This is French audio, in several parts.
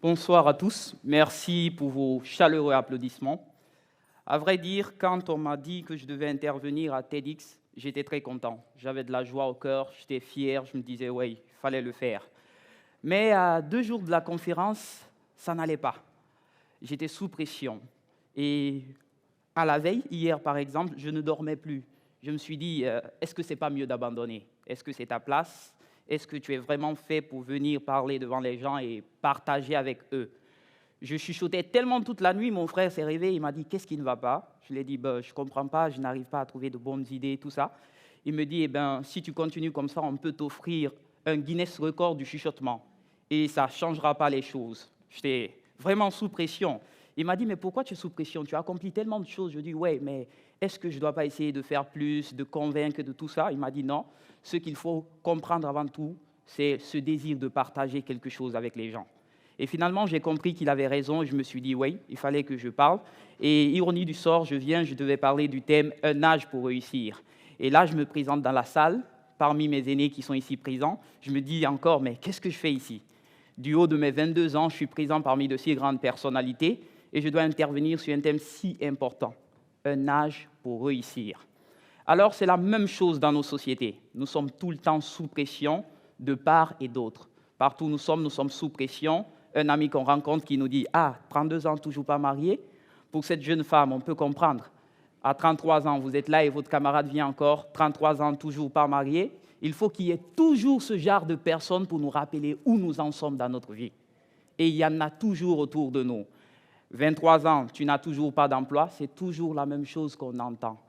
Bonsoir à tous, merci pour vos chaleureux applaudissements. À vrai dire, quand on m'a dit que je devais intervenir à TEDx, j'étais très content. J'avais de la joie au cœur, j'étais fier, je me disais, oui, il fallait le faire. Mais à 2 jours de la conférence, ça n'allait pas. J'étais sous pression. Et à la veille, hier par exemple, je ne dormais plus. Je me suis dit, est-ce que c'est pas mieux d'abandonner? Est-ce que c'est ta place? Est-ce que tu es vraiment fait pour venir parler devant les gens et partager avec eux? Je chuchotais tellement toute la nuit, mon frère s'est réveillé, il m'a dit, qu'est-ce qui ne va pas? Je lui ai dit, je ne comprends pas, je n'arrive pas à trouver de bonnes idées, tout ça. Il me dit, si tu continues comme ça, on peut t'offrir un Guinness record du chuchotement. Et ça ne changera pas les choses. J'étais vraiment sous pression. Il m'a dit, mais pourquoi tu es sous pression? Tu as accompli tellement de choses. Je lui ai dit, ouais, mais est-ce que je ne dois pas essayer de faire plus, de convaincre de tout ça? Il m'a dit, non. Ce qu'il faut comprendre avant tout, c'est ce désir de partager quelque chose avec les gens. Et finalement, j'ai compris qu'il avait raison. Je me suis dit, oui, il fallait que je parle. Et ironie du sort, je devais parler du thème « Un âge pour réussir ». Et là, je me présente dans la salle, parmi mes aînés qui sont ici présents. Je me dis encore, mais qu'est-ce que je fais ici? Du haut de mes 22 ans, je suis présent parmi de si grandes personnalités et je dois intervenir sur un thème si important, un âge pour réussir. Alors, c'est la même chose dans nos sociétés. Nous sommes tout le temps sous pression, de part et d'autre. Partout où nous sommes sous pression. Un ami qu'on rencontre qui nous dit « Ah, 32 ans, toujours pas marié ?» Pour cette jeune femme, on peut comprendre. À 33 ans, vous êtes là et votre camarade vient encore, 33 ans, toujours pas marié. Il faut qu'il y ait toujours ce genre de personnes pour nous rappeler où nous en sommes dans notre vie. Et il y en a toujours autour de nous. 23 ans, tu n'as toujours pas d'emploi, c'est toujours la même chose qu'on entend.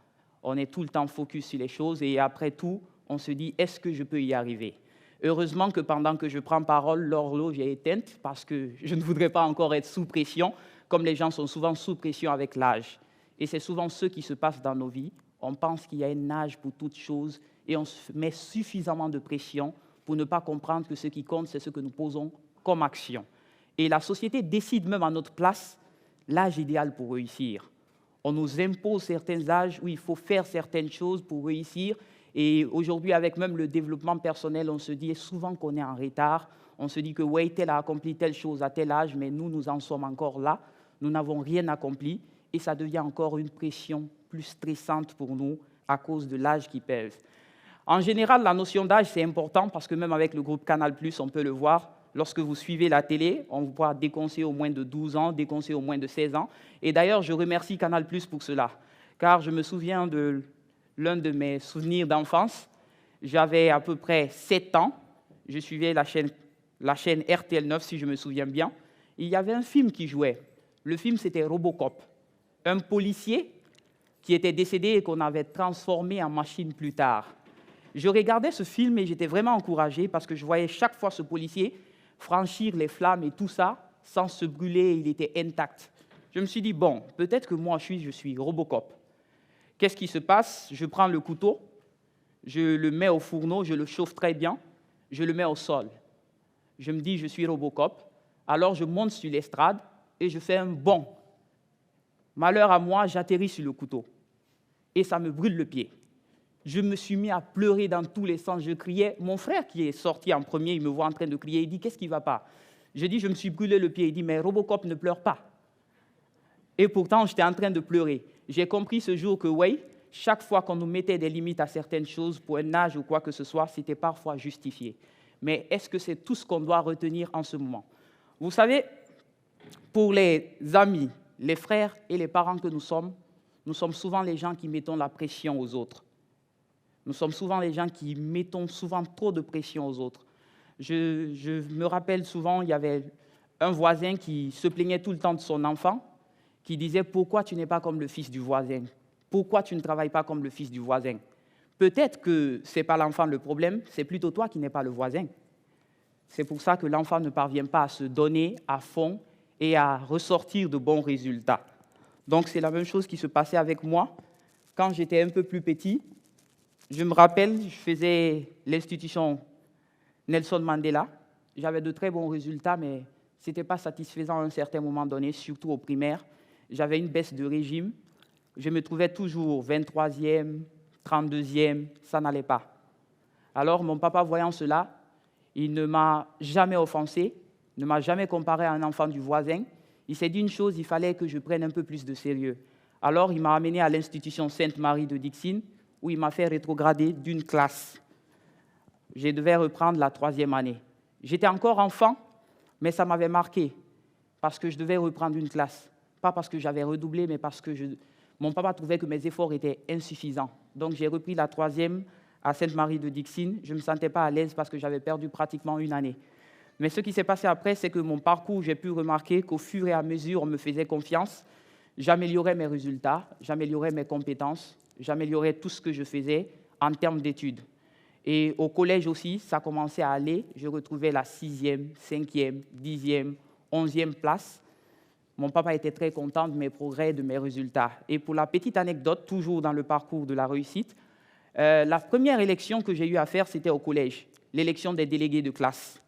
On est tout le temps focus sur les choses et après tout, on se dit « Est-ce que je peux y arriver ?» Heureusement que pendant que je prends parole, l'horloge est éteinte parce que je ne voudrais pas encore être sous pression, comme les gens sont souvent sous pression avec l'âge. Et c'est souvent ce qui se passe dans nos vies. On pense qu'il y a un âge pour toute chose et on se met suffisamment de pression pour ne pas comprendre que ce qui compte, c'est ce que nous posons comme action. Et la société décide même à notre place l'âge idéal pour réussir. On nous impose certains âges où il faut faire certaines choses pour réussir. Et aujourd'hui, avec même le développement personnel, on se dit souvent qu'on est en retard. On se dit que ouais, tel a accompli telle chose à tel âge, mais nous en sommes encore là. Nous n'avons rien accompli et ça devient encore une pression plus stressante pour nous à cause de l'âge qui pèse. En général, la notion d'âge, c'est important parce que même avec le groupe Canal+, on peut le voir. Lorsque vous suivez la télé, on vous voit déconseiller au moins de 12 ans, déconseiller au moins de 16 ans. Et d'ailleurs, je remercie Canal+ pour cela, car je me souviens de l'un de mes souvenirs d'enfance. J'avais à peu près 7 ans. Je suivais la chaîne RTL9, si je me souviens bien. Il y avait un film qui jouait. Le film, c'était Robocop. Un policier qui était décédé et qu'on avait transformé en machine plus tard. Je regardais ce film et j'étais vraiment encouragé parce que je voyais chaque fois ce policier franchir les flammes et tout ça sans se brûler, il était intact. Je me suis dit, bon, peut-être que moi je suis Robocop. Qu'est-ce qui se passe? Je prends le couteau, je le mets au fourneau, je le chauffe très bien, je le mets au sol. Je me dis, je suis Robocop. Alors je monte sur l'estrade et je fais un bond. Malheur à moi, j'atterris sur le couteau et ça me brûle le pied. Je me suis mis à pleurer dans tous les sens, je criais. Mon frère qui est sorti en premier, il me voit en train de crier, il dit « Qu'est-ce qui ne va pas ?» Je dis « Je me suis brûlé le pied ». Il dit « Mais Robocop ne pleure pas ». Et pourtant, j'étais en train de pleurer. J'ai compris ce jour que oui, chaque fois qu'on nous mettait des limites à certaines choses, pour un âge ou quoi que ce soit, c'était parfois justifié. Mais est-ce que c'est tout ce qu'on doit retenir en ce moment? Vous savez, pour les amis, les frères et les parents que nous sommes souvent les gens qui mettons la pression aux autres. Nous sommes souvent les gens qui mettons souvent trop de pression aux autres. Je me rappelle souvent, il y avait un voisin qui se plaignait tout le temps de son enfant, qui disait « Pourquoi tu n'es pas comme le fils du voisin? Pourquoi tu ne travailles pas comme le fils du voisin ?» Peut-être que ce n'est pas l'enfant le problème, c'est plutôt toi qui n'es pas le voisin. C'est pour ça que l'enfant ne parvient pas à se donner à fond et à ressortir de bons résultats. Donc c'est la même chose qui se passait avec moi. Quand j'étais un peu plus petit, je me rappelle, je faisais l'institution Nelson Mandela. J'avais de très bons résultats, mais ce n'était pas satisfaisant à un certain moment donné, surtout au primaire. J'avais une baisse de régime. Je me trouvais toujours 23e, 32e, ça n'allait pas. Alors, mon papa, voyant cela, il ne m'a jamais offensé, ne m'a jamais comparé à un enfant du voisin. Il s'est dit une chose, il fallait que je prenne un peu plus de sérieux. Alors, il m'a amené à l'institution Sainte-Marie de Dixine, où il m'a fait rétrograder d'une classe. Je devais reprendre la 3e année. J'étais encore enfant, mais ça m'avait marqué, parce que je devais reprendre une classe. Pas parce que j'avais redoublé, mais parce que mon papa trouvait que mes efforts étaient insuffisants. Donc, j'ai repris la 3e à Sainte-Marie de Dixine. Je ne me sentais pas à l'aise parce que j'avais perdu pratiquement une année. Mais ce qui s'est passé après, c'est que mon parcours, j'ai pu remarquer qu'au fur et à mesure, on me faisait confiance. J'améliorais mes résultats, j'améliorais mes compétences, j'améliorais tout ce que je faisais en termes d'études. Et au collège aussi, ça commençait à aller. Je retrouvais la 6e, 5e, 10e, 11e place. Mon papa était très content de mes progrès, de mes résultats. Et pour la petite anecdote, toujours dans le parcours de la réussite, la première élection que j'ai eu à faire, c'était au collège, l'élection des délégués de classe.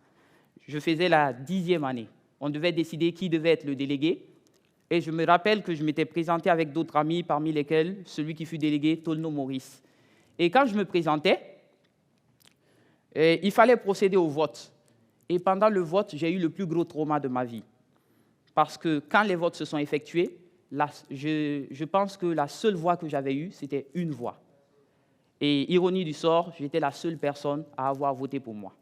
Je faisais la 10e année. On devait décider qui devait être le délégué. Et je me rappelle que je m'étais présenté avec d'autres amis, parmi lesquels celui qui fut délégué, Tolno Maurice. Et quand je me présentais, il fallait procéder au vote. Et pendant le vote, j'ai eu le plus gros trauma de ma vie. Parce que quand les votes se sont effectués, je pense que la seule voix que j'avais eue, c'était une voix. Et ironie du sort, j'étais la seule personne à avoir voté pour moi.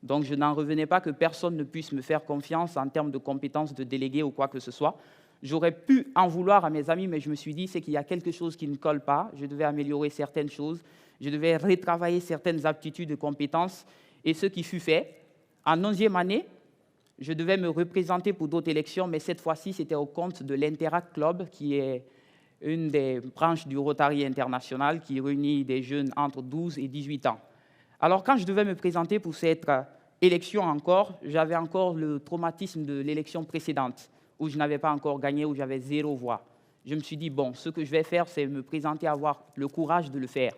Donc, je n'en revenais pas que personne ne puisse me faire confiance en termes de compétences de délégué ou quoi que ce soit. J'aurais pu en vouloir à mes amis, mais je me suis dit, c'est qu'il y a quelque chose qui ne colle pas. Je devais améliorer certaines choses. Je devais retravailler certaines aptitudes et compétences. Et ce qui fut fait, en 11e année, je devais me représenter pour d'autres élections, mais cette fois-ci, c'était au compte de l'Interact Club, qui est une des branches du Rotary International qui réunit des jeunes entre 12 et 18 ans. Alors, quand je devais me présenter pour cette élection encore, j'avais encore le traumatisme de l'élection précédente, où je n'avais pas encore gagné, où j'avais 0 voix. Je me suis dit, bon, ce que je vais faire, c'est me présenter, avoir le courage de le faire.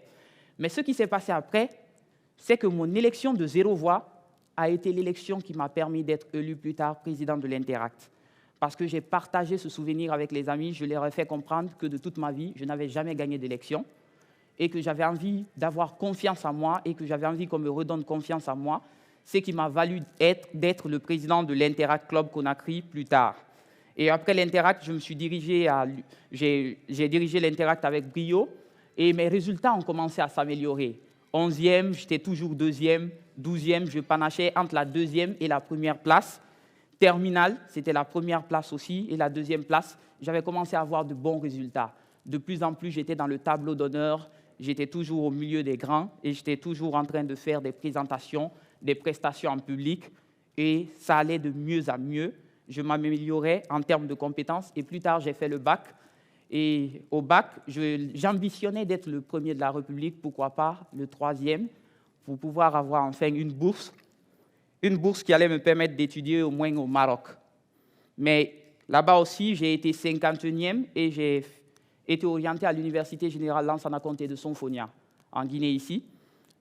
Mais ce qui s'est passé après, c'est que mon élection de 0 voix a été l'élection qui m'a permis d'être élu plus tard président de l'Interact. Parce que j'ai partagé ce souvenir avec les amis, je leur ai fait comprendre que de toute ma vie, je n'avais jamais gagné d'élection, et que j'avais envie d'avoir confiance en moi et que j'avais envie qu'on me redonne confiance en moi, ce qui m'a valu d'être le président de l'Interact Club Conakry plus tard. Et après l'Interact, j'ai dirigé l'Interact avec brio et mes résultats ont commencé à s'améliorer. 11e, j'étais toujours 2e, 12e, je panachais entre la 2e et la 1re place. Terminale, c'était la 1re place aussi et la 2e place. J'avais commencé à avoir de bons résultats. De plus en plus, j'étais dans le tableau d'honneur. J'étais toujours au milieu des grands et j'étais toujours en train de faire des présentations, des prestations en public et ça allait de mieux en mieux. Je m'améliorais en termes de compétences et plus tard, j'ai fait le bac. Et au bac, j'ambitionnais d'être le premier de la République, pourquoi pas le 3e, pour pouvoir avoir enfin une bourse qui allait me permettre d'étudier au moins au Maroc. Mais là-bas aussi, j'ai été 51e et j'ai été orienté à l'Université Générale Lansana Conté de Sonfonia, en Guinée ici.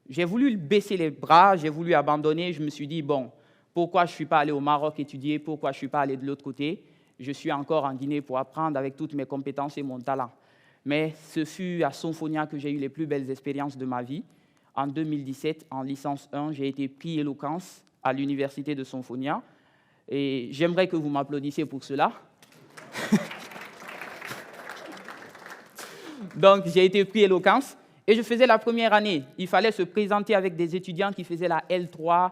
J'ai voulu baisser les bras, j'ai voulu abandonner. Je me suis dit, bon, pourquoi je ne suis pas allé au Maroc étudier, pourquoi je ne suis pas allé de l'autre côté? Je suis encore en Guinée pour apprendre avec toutes mes compétences et mon talent. Mais ce fut à Sonfonia que j'ai eu les plus belles expériences de ma vie. En 2017, en licence 1, j'ai été prix éloquence à l'Université de Sonfonia. Et j'aimerais que vous m'applaudissiez pour cela. Donc, j'ai été prix éloquence et je faisais la première année. Il fallait se présenter avec des étudiants qui faisaient la L3,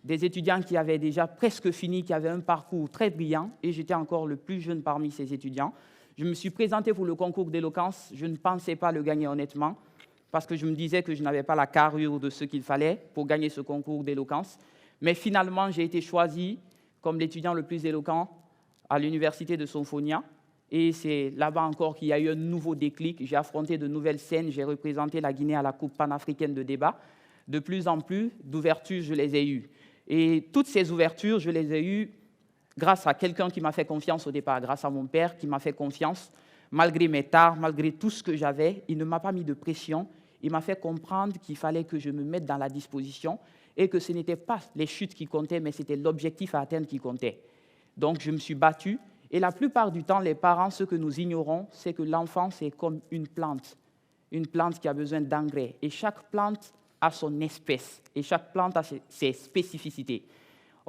des étudiants qui avaient déjà presque fini, qui avaient un parcours très brillant, et j'étais encore le plus jeune parmi ces étudiants. Je me suis présenté pour le concours d'éloquence. Je ne pensais pas le gagner honnêtement, parce que je me disais que je n'avais pas la carrure de ce qu'il fallait pour gagner ce concours d'éloquence. Mais finalement, j'ai été choisi comme l'étudiant le plus éloquent à l'université de Sonfonia. Et c'est là-bas encore qu'il y a eu un nouveau déclic. J'ai affronté de nouvelles scènes, j'ai représenté la Guinée à la Coupe panafricaine de débat. De plus en plus d'ouvertures, je les ai eues. Et toutes ces ouvertures, je les ai eues grâce à quelqu'un qui m'a fait confiance au départ, grâce à mon père qui m'a fait confiance. Malgré mes tares, malgré tout ce que j'avais, il ne m'a pas mis de pression. Il m'a fait comprendre qu'il fallait que je me mette dans la disposition et que ce n'était pas les chutes qui comptaient, mais c'était l'objectif à atteindre qui comptait. Donc, je me suis battu. Et la plupart du temps, les parents, ce que nous ignorons, c'est que l'enfant, c'est comme une plante qui a besoin d'engrais. Et chaque plante a son espèce, et chaque plante a ses spécificités.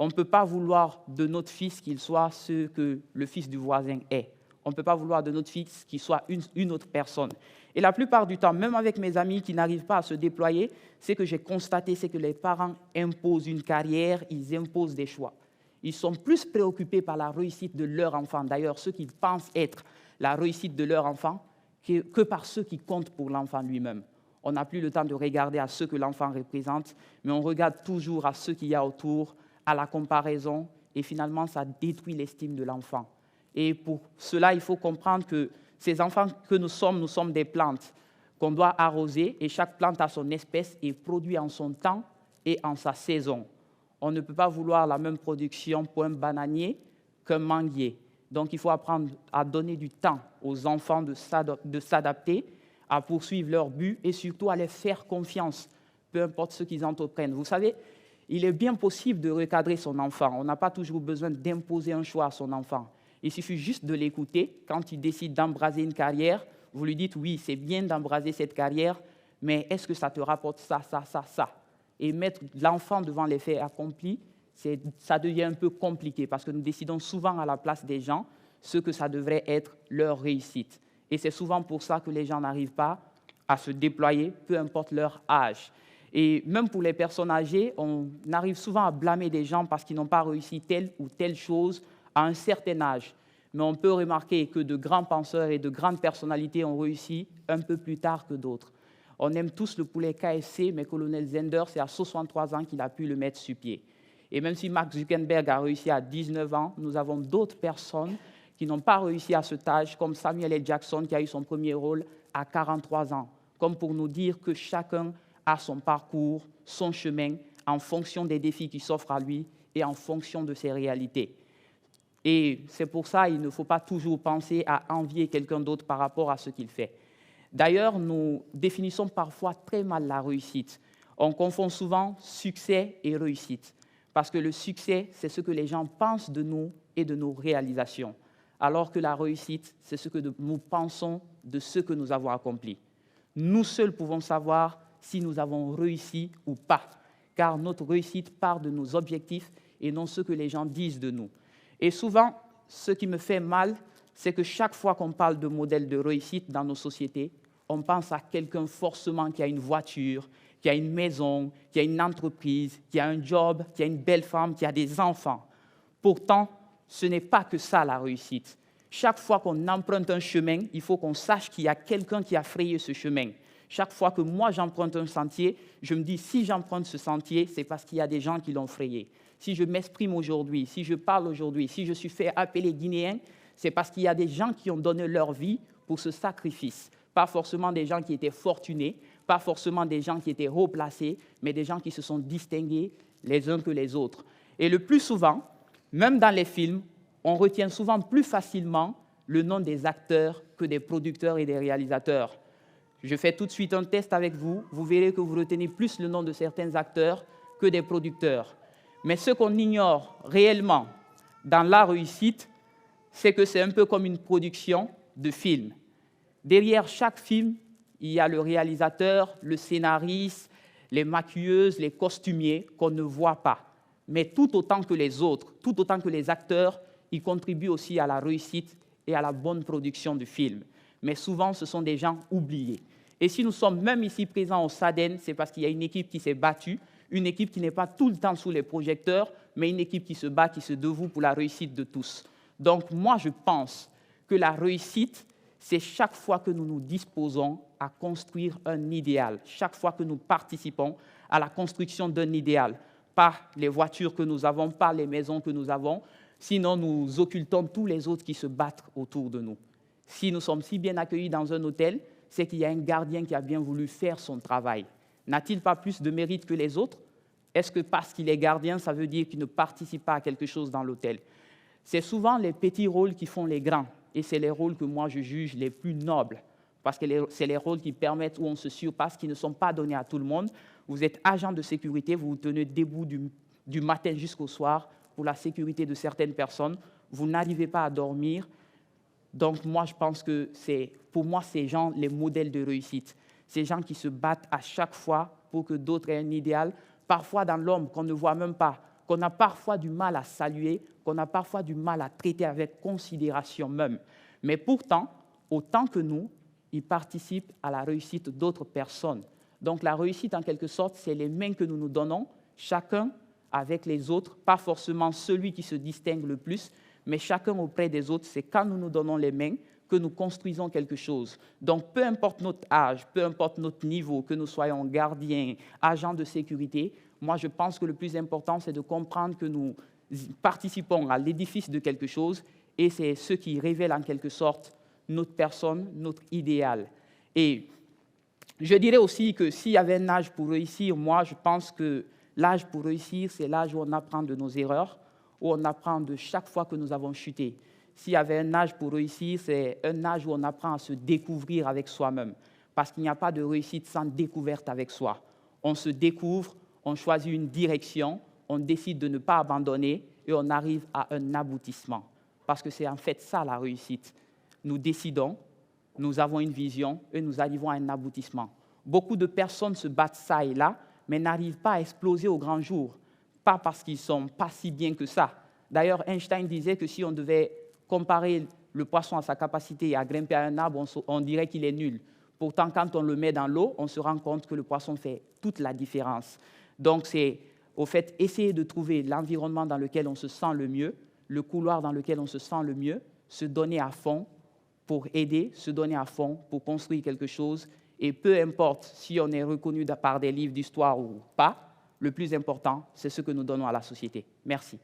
On ne peut pas vouloir de notre fils qu'il soit ce que le fils du voisin est. On ne peut pas vouloir de notre fils qu'il soit une autre personne. Et la plupart du temps, même avec mes amis qui n'arrivent pas à se déployer, ce que j'ai constaté, c'est que les parents imposent une carrière, ils imposent des choix. Ils sont plus préoccupés par la réussite de leur enfant, d'ailleurs ceux qui pensent être la réussite de leur enfant, que par ceux qui comptent pour l'enfant lui-même. On n'a plus le temps de regarder à ce que l'enfant représente, mais on regarde toujours à ce qu'il y a autour, à la comparaison, et finalement, ça détruit l'estime de l'enfant. Et pour cela, il faut comprendre que ces enfants que nous sommes des plantes qu'on doit arroser, et chaque plante a son espèce et produit en son temps et en sa saison. On ne peut pas vouloir la même production pour un bananier qu'un manguier. Donc, il faut apprendre à donner du temps aux enfants de s'adapter, à poursuivre leur but et surtout à les faire confiance, peu importe ce qu'ils entreprennent. Vous savez, il est bien possible de recadrer son enfant. On n'a pas toujours besoin d'imposer un choix à son enfant. Il suffit juste de l'écouter. Quand il décide d'embraser une carrière, vous lui dites « oui, c'est bien d'embraser cette carrière, mais est-ce que ça te rapporte ça, ça, ça, ça ?» Et mettre l'enfant devant les faits accomplis, ça devient un peu compliqué parce que nous décidons souvent à la place des gens ce que ça devrait être leur réussite. Et c'est souvent pour ça que les gens n'arrivent pas à se déployer, peu importe leur âge. Et même pour les personnes âgées, on arrive souvent à blâmer des gens parce qu'ils n'ont pas réussi telle ou telle chose à un certain âge. Mais on peut remarquer que de grands penseurs et de grandes personnalités ont réussi un peu plus tard que d'autres. On aime tous le poulet KFC, mais Colonel Zender, c'est à 63 ans qu'il a pu le mettre sur pied. Et même si Mark Zuckerberg a réussi à 19 ans, nous avons d'autres personnes qui n'ont pas réussi à cet âge, comme Samuel L. Jackson, qui a eu son premier rôle à 43 ans, comme pour nous dire que chacun a son parcours, son chemin, en fonction des défis qui s'offrent à lui et en fonction de ses réalités. Et c'est pour ça qu'il ne faut pas toujours penser à envier quelqu'un d'autre par rapport à ce qu'il fait. D'ailleurs, nous définissons parfois très mal la réussite. On confond souvent succès et réussite, parce que le succès, c'est ce que les gens pensent de nous et de nos réalisations, alors que la réussite, c'est ce que nous pensons de ce que nous avons accompli. Nous seuls pouvons savoir si nous avons réussi ou pas, car notre réussite part de nos objectifs et non ce que les gens disent de nous. Et souvent, ce qui me fait mal, c'est que chaque fois qu'on parle de modèle de réussite dans nos sociétés, on pense à quelqu'un forcément qui a une voiture, qui a une maison, qui a une entreprise, qui a un job, qui a une belle femme, qui a des enfants. Pourtant, ce n'est pas que ça la réussite. Chaque fois qu'on emprunte un chemin, il faut qu'on sache qu'il y a quelqu'un qui a frayé ce chemin. Chaque fois que moi j'emprunte un sentier, je me dis si j'emprunte ce sentier, c'est parce qu'il y a des gens qui l'ont frayé. Si je m'exprime aujourd'hui, si je parle aujourd'hui, si je suis fait appeler Guinéen, c'est parce qu'il y a des gens qui ont donné leur vie pour ce sacrifice. Pas forcément des gens qui étaient fortunés, pas forcément des gens qui étaient haut placés, mais des gens qui se sont distingués les uns que les autres. Et le plus souvent, même dans les films, on retient souvent plus facilement le nom des acteurs que des producteurs et des réalisateurs. Je fais tout de suite un test avec vous. Vous verrez que vous retenez plus le nom de certains acteurs que des producteurs. Mais ce qu'on ignore réellement dans la réussite, c'est que c'est un peu comme une production de film. Derrière chaque film, il y a le réalisateur, le scénariste, les maquilleuses, les costumiers qu'on ne voit pas. Mais tout autant que les autres, tout autant que les acteurs, ils contribuent aussi à la réussite et à la bonne production du film. Mais souvent, ce sont des gens oubliés. Et si nous sommes même ici présents au SADEN, c'est parce qu'il y a une équipe qui s'est battue, une équipe qui n'est pas tout le temps sous les projecteurs, mais une équipe qui se bat, qui se dévoue pour la réussite de tous. Donc moi, je pense que la réussite, c'est chaque fois que nous nous disposons à construire un idéal, chaque fois que nous participons à la construction d'un idéal, pas les voitures que nous avons, pas les maisons que nous avons, sinon nous occultons tous les autres qui se battent autour de nous. Si nous sommes si bien accueillis dans un hôtel, c'est qu'il y a un gardien qui a bien voulu faire son travail. N'a-t-il pas plus de mérite que les autres? Est-ce que parce qu'il est gardien, ça veut dire qu'il ne participe pas à quelque chose dans l'hôtel? C'est souvent les petits rôles qui font les grands, et c'est les rôles que moi je juge les plus nobles, parce que c'est les rôles qui permettent, où on se surpasse, qui ne sont pas donnés à tout le monde. Vous êtes agent de sécurité, vous vous tenez debout du matin jusqu'au soir pour la sécurité de certaines personnes, vous n'arrivez pas à dormir. Donc moi, je pense que pour moi, ces gens, les modèles de réussite, ces gens qui se battent à chaque fois pour que d'autres aient un idéal, parfois dans l'ombre qu'on ne voit même pas, qu'on a parfois du mal à saluer, qu'on a parfois du mal à traiter avec considération même. Mais pourtant, autant que nous, ils participent à la réussite d'autres personnes. Donc la réussite, en quelque sorte, c'est les mains que nous nous donnons, chacun avec les autres, pas forcément celui qui se distingue le plus, mais chacun auprès des autres. C'est quand nous nous donnons les mains que nous construisons quelque chose. Donc peu importe notre âge, peu importe notre niveau, que nous soyons gardiens, agents de sécurité, moi je pense que le plus important, c'est de comprendre que nous participons à l'édifice de quelque chose et c'est ce qui révèle en quelque sorte notre personne, notre idéal. Et je dirais aussi que s'il y avait un âge pour réussir, moi je pense que l'âge pour réussir, c'est l'âge où on apprend de nos erreurs, où on apprend de chaque fois que nous avons chuté. S'il y avait un âge pour réussir, c'est un âge où on apprend à se découvrir avec soi-même. Parce qu'il n'y a pas de réussite sans découverte avec soi. On se découvre, on choisit une direction, on décide de ne pas abandonner et on arrive à un aboutissement. Parce que c'est en fait ça la réussite. Nous décidons, nous avons une vision et nous arrivons à un aboutissement. Beaucoup de personnes se battent ça et là, mais n'arrivent pas à exploser au grand jour. Pas parce qu'ils ne sont pas si bien que ça. D'ailleurs, Einstein disait que si on devait comparer le poisson à sa capacité à grimper à un arbre, on dirait qu'il est nul. Pourtant, quand on le met dans l'eau, on se rend compte que le poisson fait toute la différence. Donc, c'est au fait essayer de trouver l'environnement dans lequel on se sent le mieux, le couloir dans lequel on se sent le mieux, se donner à fond pour aider, se donner à fond pour construire quelque chose. Et peu importe si on est reconnu par des livres d'histoire ou pas, le plus important, c'est ce que nous donnons à la société. Merci.